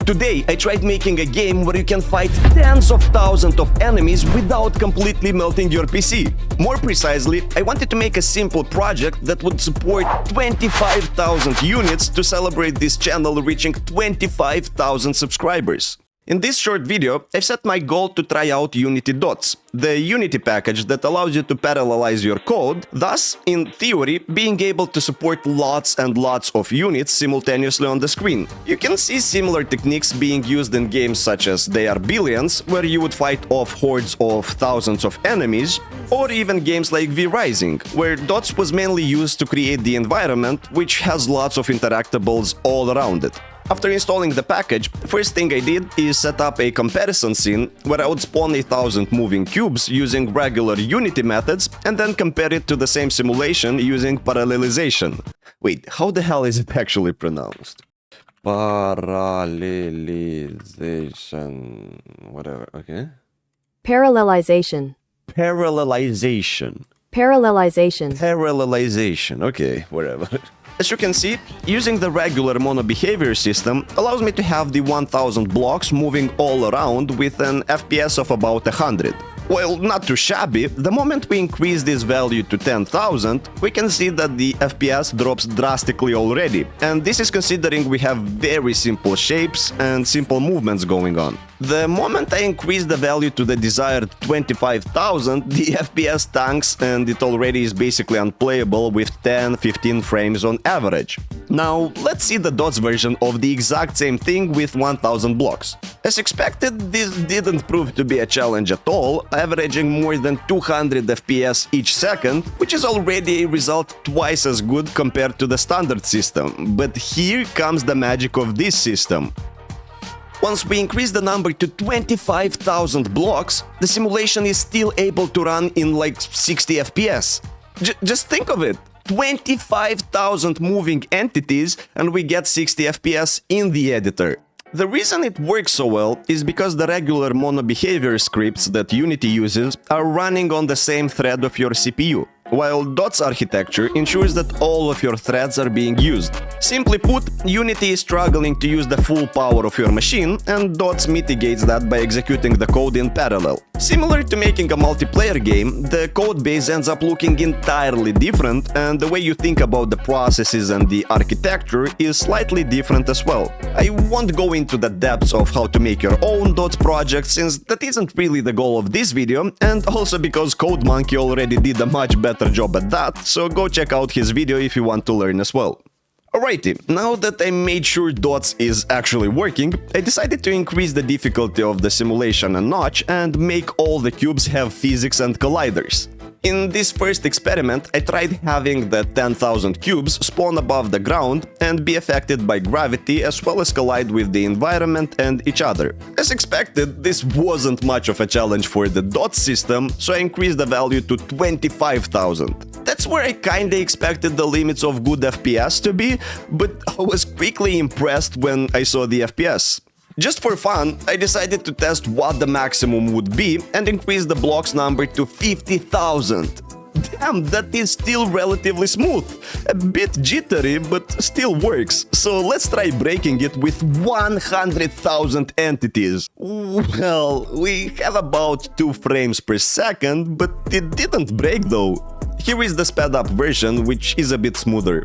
Today, I tried making a game where you can fight tens of thousands of enemies without completely melting your PC. More precisely, I wanted to make a simple project that would support 25,000 units to celebrate this channel reaching 25,000 subscribers. In this short video, I've set my goal to try out Unity Dots, the Unity package that allows you to parallelize your code, thus, in theory, being able to support lots and lots of units simultaneously on the screen. You can see similar techniques being used in games such as They Are Billions, where you would fight off hordes of thousands of enemies, or even games like V-Rising, where Dots was mainly used to create the environment, which has lots of interactables all around it. After installing the package, first thing I did is set up a comparison scene where I would spawn 1,000 moving cubes using regular Unity methods and then compare it to the same simulation using parallelization. Wait, how the hell is it actually pronounced? Parallelization... whatever, okay? Parallelization. Parallelization. Parallelization. Parallelization, okay, whatever. As you can see, using the regular MonoBehaviour system allows me to have the 1000 blocks moving all around with an FPS of about 100. While not too shabby, the moment we increase this value to 10,000, we can see that the FPS drops drastically already, and this is considering we have very simple shapes and simple movements going on. The moment I increase the value to the desired 25,000, the FPS tanks and it already is basically unplayable with 10-15 frames on average. Now, let's see the Dots version of the exact same thing with 1000 blocks. As expected, this didn't prove to be a challenge at all, averaging more than 200 FPS each second, which is already a result twice as good compared to the standard system. But here comes the magic of this system. Once we increase the number to 25,000 blocks, the simulation is still able to run in like 60 FPS. Just think of it! 25,000 moving entities and we get 60 FPS in the editor. The reason it works so well is because the regular MonoBehaviour scripts that Unity uses are running on the same thread of your CPU, while Dots architecture ensures that all of your threads are being used. Simply put, Unity is struggling to use the full power of your machine, and Dots mitigates that by executing the code in parallel. Similar to making a multiplayer game, the code base ends up looking entirely different, and the way you think about the processes and the architecture is slightly different as well. I won't go into the depths of how to make your own Dots project, since that isn't really the goal of this video, and also because CodeMonkey already did a much better job at that, so go check out his video if you want to learn as well. Alrighty, now that I made sure Dots is actually working, I decided to increase the difficulty of the simulation a notch and make all the cubes have physics and colliders. In this first experiment, I tried having the 10,000 cubes spawn above the ground and be affected by gravity as well as collide with the environment and each other. As expected, this wasn't much of a challenge for the Dots system, so I increased the value to 25,000. That's where I kinda expected the limits of good FPS to be, but I was quickly impressed when I saw the FPS. Just for fun, I decided to test what the maximum would be and increase the blocks number to 50,000. Damn, that is still relatively smooth. A bit jittery, but still works. So let's try breaking it with 100,000 entities. Well, we have about 2 frames per second, but it didn't break though. Here is the sped up version, which is a bit smoother.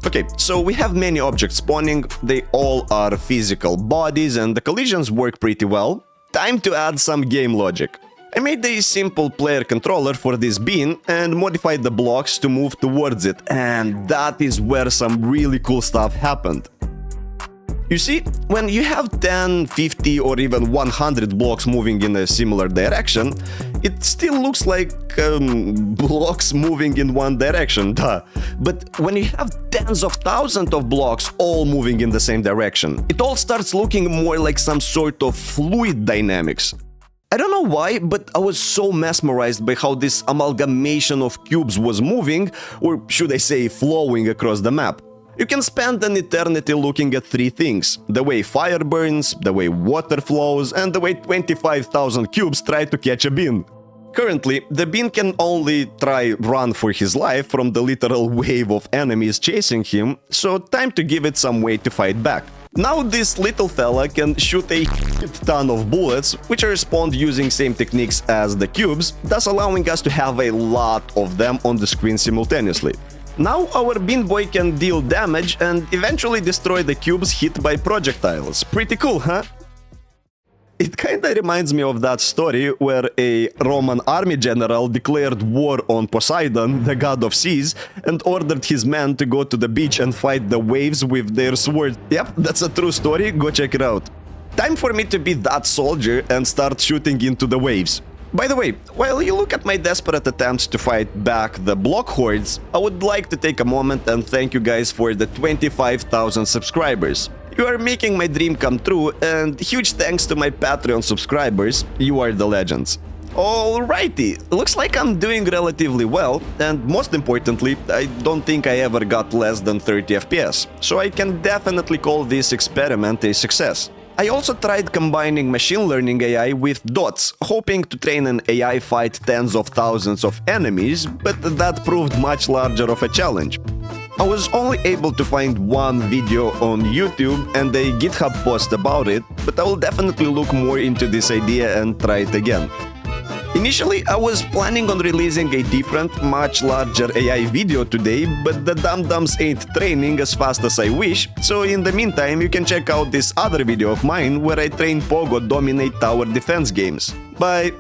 Okay, so we have many objects spawning, they all are physical bodies and the collisions work pretty well. Time to add some game logic. I made a simple player controller for this bean and modified the blocks to move towards it, and that is where some really cool stuff happened. You see, when you have 10, 50 or even 100 blocks moving in a similar direction, it still looks like blocks moving in one direction, duh. But when you have tens of thousands of blocks all moving in the same direction, it all starts looking more like some sort of fluid dynamics. I don't know why, but I was so mesmerized by how this amalgamation of cubes was moving, or should I say flowing across the map. You can spend an eternity looking at 3 things: the way fire burns, the way water flows, and the way 25,000 cubes try to catch a bean. Currently, the bean can only run for his life from the literal wave of enemies chasing him, so time to give it some way to fight back. Now this little fella can shoot a ton of bullets, which respond using same techniques as the cubes, thus allowing us to have a lot of them on the screen simultaneously. Now our Bean Boy can deal damage and eventually destroy the cubes hit by projectiles. Pretty cool, huh? It kinda reminds me of that story where a Roman army general declared war on Poseidon, the god of seas, and ordered his men to go to the beach and fight the waves with their swords. Yep, that's a true story, go check it out. Time for me to be that soldier and start shooting into the waves. By the way, while you look at my desperate attempts to fight back the block hordes, I would like to take a moment and thank you guys for the 25,000 subscribers. You are making my dream come true, and huge thanks to my Patreon subscribers, you are the legends. Alrighty, looks like I'm doing relatively well, and most importantly, I don't think I ever got less than 30 FPS, so I can definitely call this experiment a success. I also tried combining machine learning AI with dots, hoping to train an AI fight tens of thousands of enemies, but that proved much larger of a challenge. I was only able to find one video on YouTube and a GitHub post about it, but I will definitely look more into this idea and try it again. Initially, I was planning on releasing a different, much larger AI video today, but the dum-dums ain't training as fast as I wish, so in the meantime you can check out this other video of mine where I train Pogo dominate tower defense games. Bye!